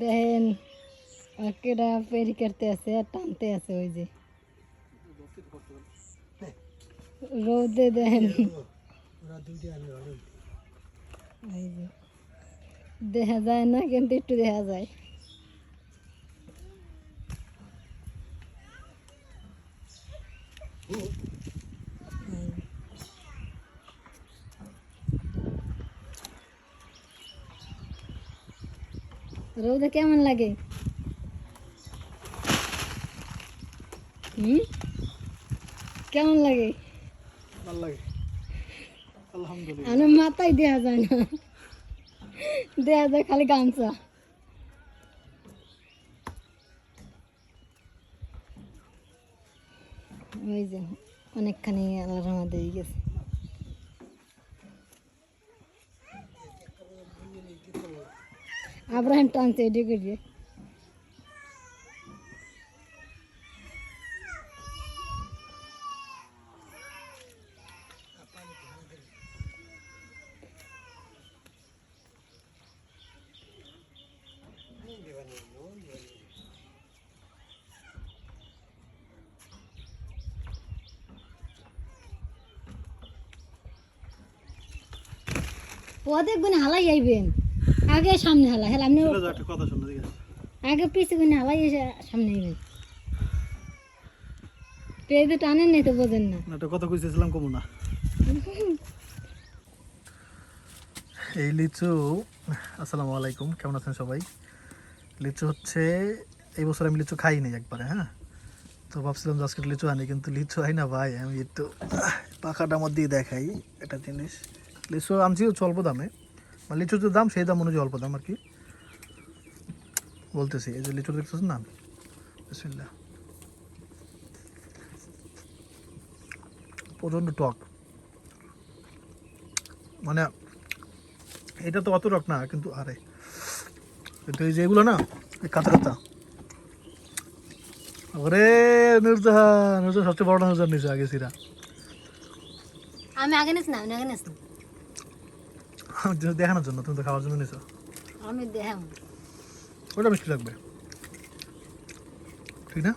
দেখেন কেডা পেরি করতে আছে আর টানতে আছে ওই যে রোদে দেখেন এই যে দেখা যায় না কিন্তু একটু দেখা যায়। রোদে কেমন লাগে? কেমন লাগে? ভালো লাগে আলহামদুলিল্লাহ। আমার মাথায় দেয়া যায় না, দেয়া যায় খালি গামছা। ওই যে অনেকখানি আল্লাহর রহমতে দিয়ে গেছে। আব্রাহিম টানছে এদিকে দিয়ে। ওদের গুনে হালাই আইবেন, আগে সামনে হালা হেলা আপনি একটা কথা শুনতে দিকে আগে পিছে গুনে হালাই এসে সামনে আইবেন। পেয়ে টানেন নাই তো বোঝেন না। একটা কথা কইতেছিলাম কমু না। এই লিচু, আসসালামু আলাইকুম, কেমন আছেন সবাই? লিচু হচ্ছে এই বছর আমি লিচু খাই নাই একবারে, হ্যাঁ। তো ভাবছিলাম যে আজকে লিচু আনি, কিন্তু লিচু আই না ভাই। আমি একটু পাখাটার মধ্যেই দেখাই একটা জিনিস। লিচু আনছি হচ্ছে অল্প দামে, মানে লিচুর যে দাম সেই দাম অনুযায়ী অল্প দাম আর কি বলতেছি। এই যে লিচু দেখতেছেন না, বিসমিল্লাহ, প্রচণ্ড টক। মানে এটা তো অত টক না, কিন্তু আরে কিন্তু এই যে এগুলো না, এই কাঁচা কাঁচা। ওরে নুরজাহান, নুরজাহান সবচেয়ে বড় নুরজাহান নিচে আগে সিরা। আমি আগে নিস না, আমি আগে নিস না, দেখানোর জন্য, তুমি তো খাওয়ার জন্য নিছো। আমি দেখাম। ওটা মিষ্টি লাগবে, ঠিক না?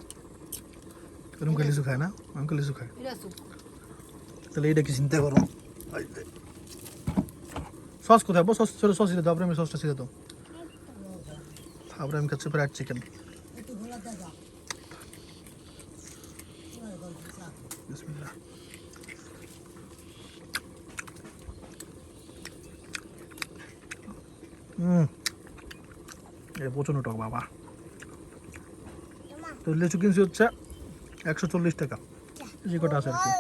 এরকম কে লিচু খায় না, আমি কে লিচু খাই। তাহলে এইটা কি চিন্তা করো। সস কোথায়? সস ছোট সস ছিল, তারপরে আমি সসটা ছিল তো। তারপরে আমি খাচ্ছি ফ্রাইড চিকেন। বিসমিল্লাহ। এটা প্রচণ্ড টক বাবা। তো লিচু কিনছি হচ্ছে 140 টাকা, যে কটা আছে আর কি।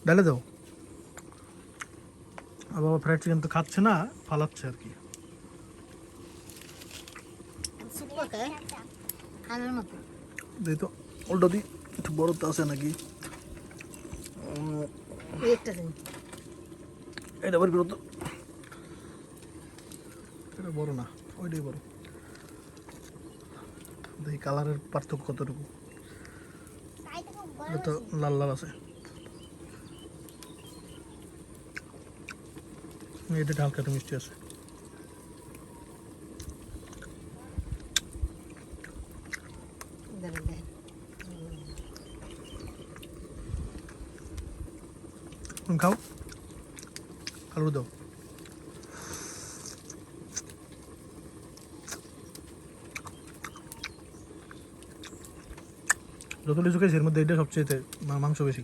ডালে দাও। আর বাবা ফ্রাইড চিকেন তো খাচ্ছে না, ফালাচ্ছে আর কি। দিই তো উল্টো দিই, একটু বড় তো আছে নাকি? এটা আবার বেরো তো, এটা বড় না, ওইটাই বড়। দেখি কালারের পার্থক্য কতটুকু। এটা তো লাল লাল আছে, এটা হালকা একটু মিষ্টি আছে। তুমি খাও, আলু দাও। যত লিচু খাইছি এর মধ্যে এটা সবচেয়ে মাংস বেশি।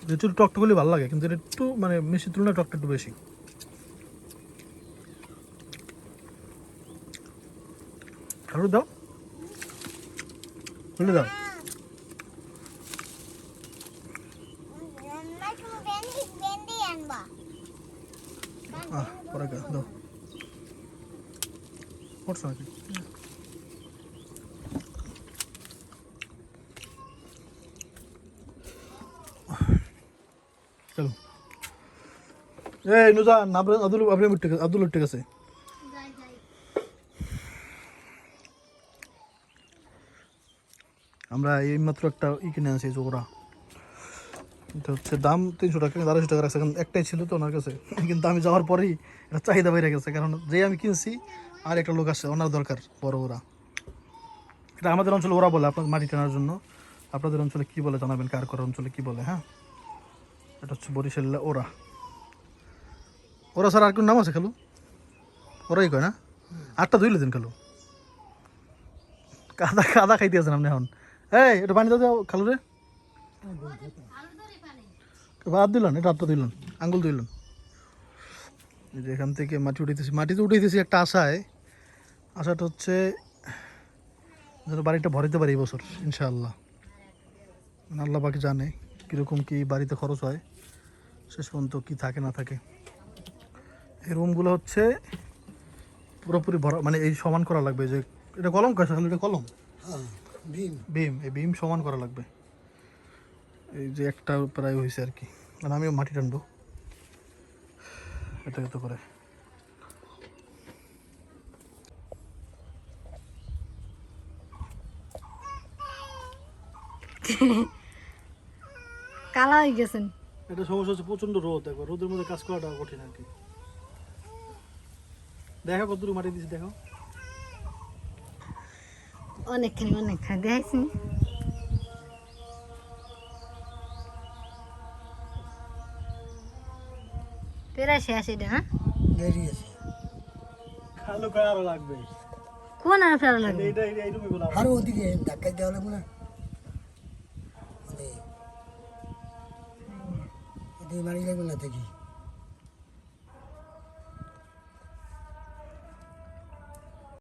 লিচুর টকটা করলে ভালো লাগে, কিন্তু এটা একটু মানে মিষ্টির তুলনায় টকটা একটু বেশি। আলু দাও, খুলে দাও। পরে দাও, করছো নাকি? চলো, এই নুজা নাবরান আব্দুল ঠিক আছে। আমরা এই মাত্র একটা কিনে আনছি, জোড়া এটা হচ্ছে দাম 300 টাকা, 250 টাকা রাখছে, কারণ একটাই ছিল তো ওনার কাছে। কিন্তু আমি যাওয়ার পরেই এটা চাহিদা বেড়ে গেছে, কারণ যেই আমি কিনছি আর একটা লোক আসছে, ওনার দরকার বড় ওরা। এটা আমাদের অঞ্চলে ওরা বলে, আপনার মাটি টানার জন্য। আপনাদের অঞ্চলে কী বলে জানাবেন, কার কার অঞ্চলে কী বলে। হ্যাঁ, এটা হচ্ছে বরিশালে ওরা। ওরা স্যার আর কোন নাম আছে খালু? ওরাই কয় না? আটটা ধুইলে দিন খালু, কাদা কাদা খাইতে আছেন আপনি এখন। এই এটা পানি দাও খালু রে, হাত দিলেন, এটা হাতটা দিলেন, আঙ্গুল দিলেন। এই যে এখান থেকে মাটি উঠাইতেছি, মাটিতে উঠাইতেছি একটা আশায়। আশাটা হচ্ছে যেন বাড়িটা ভরাইতে পারি এই বছর ইনশাআল্লাহ। আল্লাহ বাকি জানে কীরকম কী বাড়িতে খরচ হয়, শেষ পর্যন্ত কী থাকে না থাকে। এই রুমগুলো হচ্ছে পুরোপুরি ভরা, মানে এই সমান করা লাগবে। যে এটা কলম কাছে খালি, এটা কলম বিম, এই বিম সমান করা লাগবে। এই যে একটা প্রায় হয়েছে আর কি, মানে আমিও মাটি টানবো এটা এত করে। কালা হয়ে গেছেন। এটা সমস্যা হচ্ছে প্রচণ্ড রোদ, একবার রোদের মধ্যে কাজ করাটা কঠিন আর কি। দেখো কতটুকু মাটি দিয়েছি, দেখো। অনেকখানি দেখাইছি। প্রায় শেষ এটা। হ্যাঁ, খালু কয় আরো লাগবে, কোন আর ফেরা লাগবে? এই রুমে গুলো আরো ওদিকে ধাক্কা দেওয়া লাগবে না, মানে এদিকে মারি লাগবে না দেখি।